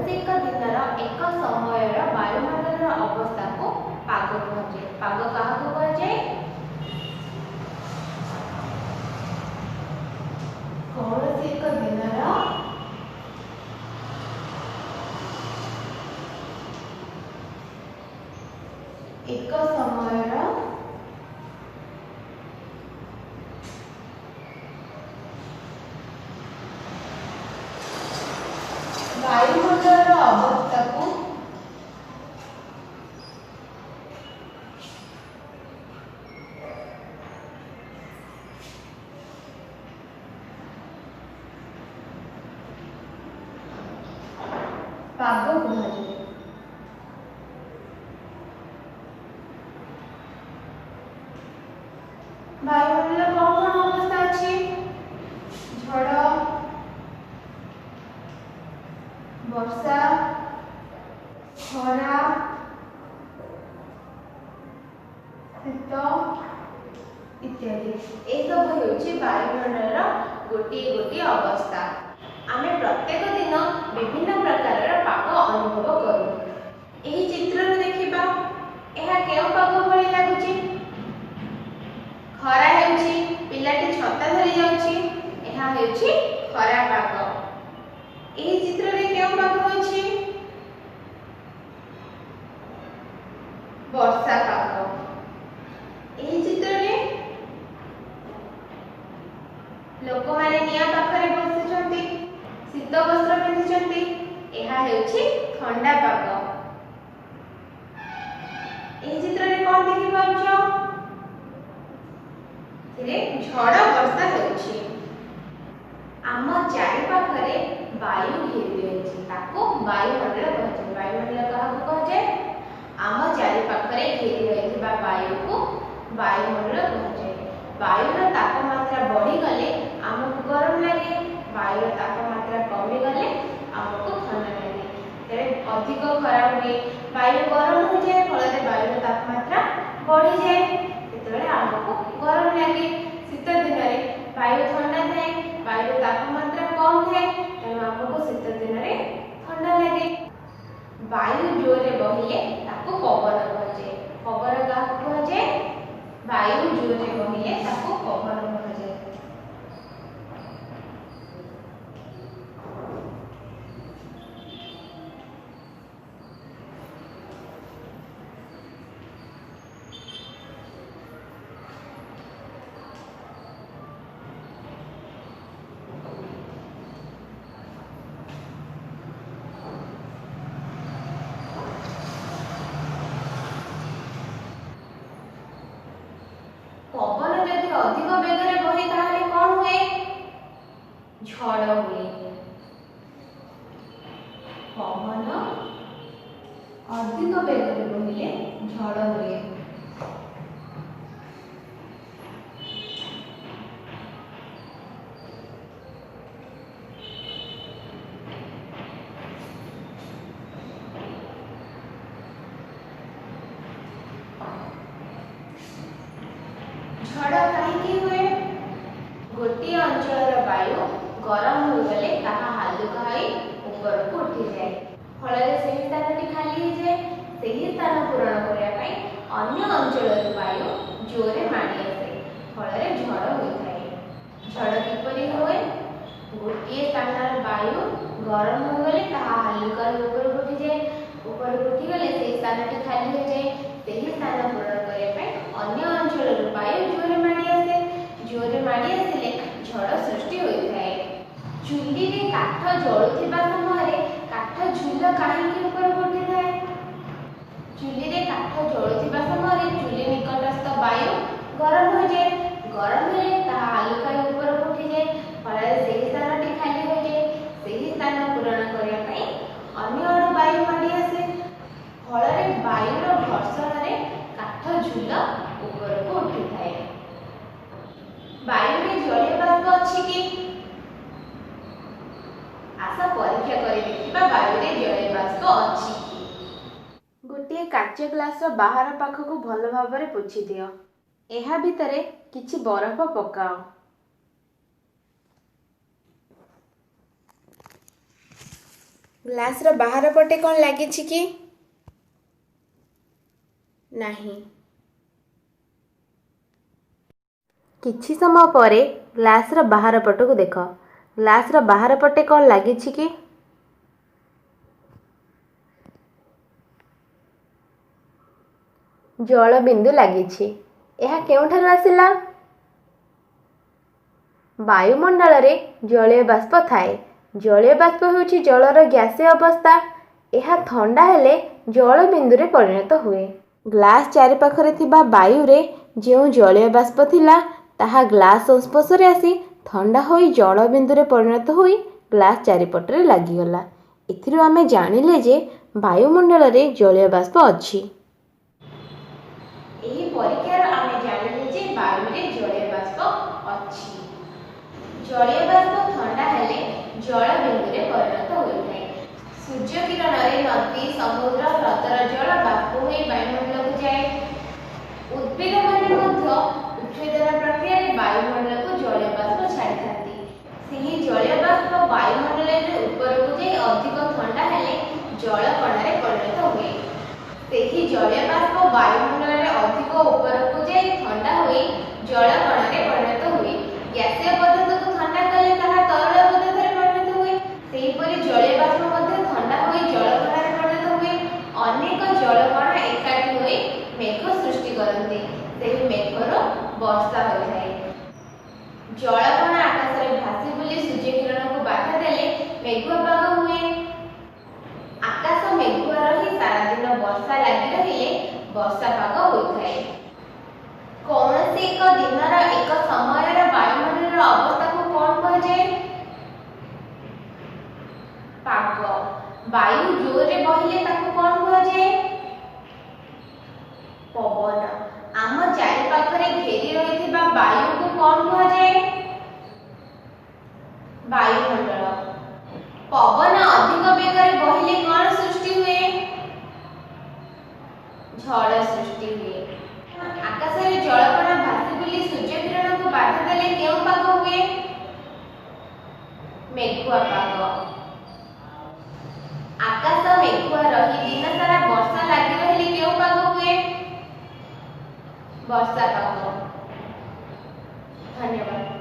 କୌଣସି ଏକ ଦିନର ଏକ ସମୟର ବାୟୁମଣ୍ଡଳର ଅବସ୍ଥାକୁ ପାଗ କୁହାଯାଏ। ପାଗ କାହାକୁ କୁହାଯାଏ? କୌଣସି ଏକ ଦିନର ଏକ ସମୟର ବାୟୁମଣ୍ଡଳର ଅବସ୍ଥାକୁ ପାଗ କୁହାଯାଏ। ବାୟୁମଣ୍ଡଳ କଣ କଣ ଅବସ୍ଥା ଅଛି? ଝଡ଼, ବର୍ଷା, ଖରା, ଶୀତ ଇତ୍ୟାଦି। ଏସବୁ ହେଉଛି ବାୟୁମଣ୍ଡଳର ଗୋଟିଏ ଗୋଟିଏ ଅବସ୍ଥା। ଆମେ ପ୍ରତ୍ୟେକ ଦିନ ବିଭିନ୍ନ ପ୍ରକାରର ପାଗ ଅନୁଭବ କରୁ। ଏହି ଚିତ୍ରରେ ଦେଖିବା, ଏହା କେଉଁ ପାଗ ଭଳି ଲାଗୁଛି? ଖରା ହେଉଛି, ପିଲାଟି ଛତା ଧରି ଯାଉଛି, ଏହା ହେଉଛି ଖରା ପାଗ। ଏହି ଚିତ୍ରରେ କେଉଁ ପାଗ ଅଛି? ବର୍ଷା ପାଗ। ଏହି ଚିତ୍ରରେ ଲୋକମାନେ ନିଆଁ ପାଖରେ ବସିଛନ୍ତି, ଶୀତ ବସ୍ତ୍ର ପିନ୍ଧିଛନ୍ତି, ଏହା ହେଉଛି ଥଣ୍ଡା ପାଗ। ଏହି ଚିତ୍ରରେ କଣ ଦେଖିପାରୁଛ? ଝଡ଼ ବର୍ଷା ହେଉଛି। ଆମ ଚାରିପାଖରେ ବାୟୁ ଘେରି ରହିଛି, ତାକୁ ବାୟୁମଣ୍ଡଳ କୁହାଯାଏ। ବାୟୁମଣ୍ଡଳ କାହାକୁ କୁହାଯାଏ? ଆମ ଚାରିପାଖରେ ଘେରି ରହିଥିବା ବାୟୁକୁ ବାୟୁମଣ୍ଡଳ କୁହାଯାଏ। ବାୟୁର ତାପମାତ୍ରା ବଢ଼ିଗଲେ ଆମକୁ ଗରମ ଲାଗେ, ବାୟୁର ତାପମାତ୍ରା କମିଗଲେ ଆମକୁ ଥଣ୍ଡା ଲାଗେ। ତେବେ ଅଧିକ ଖରା ହୁଏ, ବାୟୁ ଗରମ ହୋଇଯାଏ, ଫଳରେ ବାୟୁର ତାପମାତ୍ରା ବଢ଼ିଯାଏ, ସେତେବେଳେ ଆମକୁ ଗରମ ଲାଗେ। ଶୀତ ଦିନରେ ବାୟୁ ଥଣ୍ଡା ଥାଏ, ବାୟୁର ତାପମାତ୍ରା କମ ଥାଏ, ତେଣୁ ଆମକୁ ଶୀତ ଦିନରେ ଥଣ୍ଡା ଲାଗେ। ବାୟୁ ଜୋରରେ ବହିଲେ ତାକୁ ପବନ କୁହାଯାଏ। ପବନ କାହାକୁ କୁହାଯାଏ? ବାୟୁ ଜୋରରେ ବହିଲେ ତାକୁ ପବନ କୁହାଯାଏ। ପବନ ଯଦି ଅଧିକ ବେଗରେ ବହେ ତାହେଲେ କଣ ହୁଏ? ଝଡ଼ ହୁଏ। ପବନ ଅଧିକ ବେଗରେ ବହିଲେ ଝଡ଼ ହୁଏ। ଝଡ଼ କାହିଁକି ହୁଏ? ଗୋଟିଏ ଅଞ୍ଚଳର ବାୟୁ ଗରମ ହୋଇଗଲେ ତାହା ହାଲୁକା ହୋଇ ଉପରକୁ ଉଠିଯାଏ, ଫଳରେ ସେହି ସ୍ଥାନଟି ଖାଲି ହୋଇଯାଏ। ସେହି ସ୍ଥାନ ପୂରଣ କରିବା ପାଇଁ ଅନ୍ୟ ଅଞ୍ଚଳରୁ ବାୟୁ ଜୋରରେ ମାଡ଼ି ଆସେ, ଫଳରେ ଝଡ଼ ହୋଇଥାଏ। ଝଡ଼ କିପରି ହୁଏ? ଗୋଟିଏ ସ୍ଥାନର ବାୟୁ ଗରମ ହୋଇଗଲେ ତାହା ହାଲୁକା ହୋଇ ଉପରକୁ ଉଠିଯାଏ, ଉପରକୁ ଉଠିଗଲେ ସେହି ସ୍ଥାନଟି ଖାଲି ହୋଇଯାଏ। ସେହି ସ୍ଥାନ ପୂରଣ କରିବା ପାଇଁ ଅନ୍ୟ ଅଞ୍ଚଳରୁ ବାୟୁ ଜୋରରେ ମାଡ଼ି ଆସେ, ଜୋରରେ ମାଡ଼ି ଆସିଲେ ଝଡ଼ ସୃଷ୍ଟି ହୋଇଥାଏ। ଚୁଲିରେ କାଠ ଜଳୁଥିବା ସମୟରେ କାଠ ଝୁଲ କାହିଁକି ଉପରକୁ ଉଠିଥାଏ? ଚୁଲିରେ କାଠ ଜଳୁଥିବା ସମୟରେ ଚୁଲି ନିକଟସ୍ଥ ବାୟୁ ଗରମ ହୋଇଯାଏ, ଗରମ ହେଲେ ତାହା ହାଲୁକା ହୋଇ ଉପରକୁ ଉଠିଯାଏ, ଫଳରେ ସେହି ସ୍ଥାନଟି ଖାଲି ହୋଇଯାଏ। ସେହି ସ୍ଥାନ ପୂରଣ କରିବା ପାଇଁ ଅନ୍ୟ ଆଡ଼ୁ ବାୟୁ ମାଡ଼ି ଆସେ, ଫଳରେ ବାୟୁର ଘର୍ଷଣରେ କାଠ ଝୁଲ ଉପରକୁ ଉଠିଥାଏ। ବାୟୁରେ ଜଳୀୟ ବାଷ୍ପ ଅଛି କି? ଆସ ପରୀକ୍ଷା କରି ଦେଖିବା ବାୟୁରେ ଜଳୀୟ ବାଷ୍ପ ଅଛି କି? ଗୋଟିଏ କାଚ ଗ୍ଲାସର ବାହାର ପାଖକୁ ଭଲ ଭାବରେ ପୋଛି ଦିଅ। ଏହା ଭିତରେ କିଛି ବରଫ ପକାଅ। ଗ୍ଲାସର ବାହାର ପଟେ କ'ଣ ଲାଗିଛି କି? ନାହିଁ। କିଛି ସମୟ ପରେ ଗ୍ଲାସର ବାହାର ପଟକୁ ଦେଖ। ଗ୍ଲାସର ବାହାର ପଟେ କ'ଣ ଲାଗିଛି କି? ଜଳବିନ୍ଦୁ ଲାଗିଛି। ଏହା କେଉଁଠାରୁ ଆସିଲା? ବାୟୁମଣ୍ଡଳରେ ଜଳୀୟ ବାଷ୍ପ ଥାଏ। ଜଳୀୟ ବାଷ୍ପ ହେଉଛି ଜଳର ଗ୍ୟାସୀୟ ଅବସ୍ଥା। ଏହା ଥଣ୍ଡା ହେଲେ ଜଳବିନ୍ଦୁରେ ପରିଣତ ହୁଏ। ଗ୍ଲାସ ଚାରିପାଖରେ ଥିବା ବାୟୁରେ ଯେଉଁ ଜଳୀୟ ବାଷ୍ପ ଥିଲା ତାହା ଗ୍ଲାସ ସଂସ୍ପର୍ଶରେ ଆସି ଥଣ୍ଡା ହୋଇ ଜଳବିନ୍ଦୁରେ ପରିଣତ ହୋଇ ଗ୍ଲାସ ଚାରିପଟରେ ଲାଗିଗଲା। ଏଥିରୁ ଆମେ ଜାଣିଲେ ଯେ ବାୟୁମଣ୍ଡଳରେ ଜଳୀୟ ବାଷ୍ପ ଅଛି। ଏହି ପରୀକ୍ଷାରୁ ଆମେ ଜାଣିଲେ ଯେ ବାୟୁରେ ଜଳୀୟ ବାଷ୍ପ ଅଛି। ଜଳୀୟ ବାଷ୍ପ ଥଣ୍ଡା ହେଲେ ଜଳବିନ୍ଦୁରେ ପରିଣତ ହୋଇଥାଏ। ସୂର୍ଯ୍ୟ କିରଣରେ ନଦୀ, ସମୁଦ୍ର, ହ୍ରଦର ଜଳ ବାଷ୍ପ ହୋଇ ବାୟୁମଣ୍ଡଳକୁ ଯାଏ। ଉଦ୍ଭିଦମାନେ ମଧ୍ୟ ଉଚ୍ଛେଦନ ପ୍ରକ୍ରିୟାରେ ବାୟୁମଣ୍ଡଳକୁ ଜଳୀୟ ବାଷ୍ପ ଛାଡ଼ିଥାନ୍ତି। ସେହି ଜଳୀୟ ବାଷ୍ପ ବାୟୁମଣ୍ଡଳରେ ଉପରକୁ ଯାଇ ଅଧିକ ଥଣ୍ଡା ହେଲେ ଜଳ କଣାରେ ପରିଣତ ହୁଏ। ସେହି ଜଳୀୟ ବାଷ୍ପ ବାୟୁମଣ୍ଡଳରେ ଅଧିକ ଉପରକୁ ଯାଇ ଥଣ୍ଡା ହୋଇ ଜଳ କଣାରେ ପରିଣତ ହୁଏ। ଗ୍ୟାସୀୟ ପଦାର୍ଥକୁ ଥଣ୍ଡା କଲେ ତାହା ତରଳ ପଦାର୍ଥରେ ପରିଣତ ହୁଏ। ସେହିପରି ଜଳୀୟ ବାଷ୍ପ ମଧ୍ୟ ଥଣ୍ଡା ହୋଇ ଜଳ କଣାରେ ପରିଣତ ହୁଏ। ଅନେକ ଜଳ କଣା ଏକାଠି ହୋଇ ମେଘ ସୃଷ୍ଟି କରନ୍ତି। ସେହି ମେଘରୁ ବର୍ଷା ହୋଇଥାଏ। ଜଳ କଣା ଆକାଶରେ ଭାସି ବୁଲି ସୂର୍ଯ୍ୟ କିରଣକୁ ବାଧା ଦେଲେ ମେଘୁଆ ପାଗ ହୁଏ। ଆକାଶ ମେଘୁଆ ରହି ସାରାଦିନ ବର୍ଷା ଲାଗି ରହିଲେ ବର୍ଷା ପାଗ ହୋଇଥାଏ। କୌଣସି ଏକ ଦିନର ଏକ ସମୟର ବାୟୁମଣ୍ଡଳର ଅବସ୍ଥାକୁ କ'ଣ କୁହାଯାଏ? ପାଗ। ବାୟୁ ଜୋରରେ ବହିଲେ ତାକୁ କ'ଣ କୁହାଯାଏ? ପବନ। ଆମ ଚାରିପାଖରେ ଘେରି ରହିଥିବା ବାୟୁକୁ କ'ଣ କୁହାଯାଏ? ବାୟୁମଣ୍ଡଳ। ପବନ ଅଧିକ ବେଗରେ ବହିଲେ କ'ଣ ସୃଷ୍ଟି ହୁଏ? ଝଡ଼ ସୃଷ୍ଟି ହୁଏ। ଆକାଶରେ ଜଳକଣା ଭାସି ବୁଲି ସୂର୍ଯ୍ୟ କିରଣକୁ ବାଧା ଦେଲେ କେଉଁ ପାଗ ହୁଏ? ମେଘୁଆ ପାଗ। ଆକାଶ ମେଘୁଆ ରହି ଦିନ ସାରା ବର୍ଷା ଲାଗି ରହିଲେ କେଉଁ ପାଗ ହୁଏ? ବର୍ଷା ପାଗ। ଧନ୍ୟବାଦ।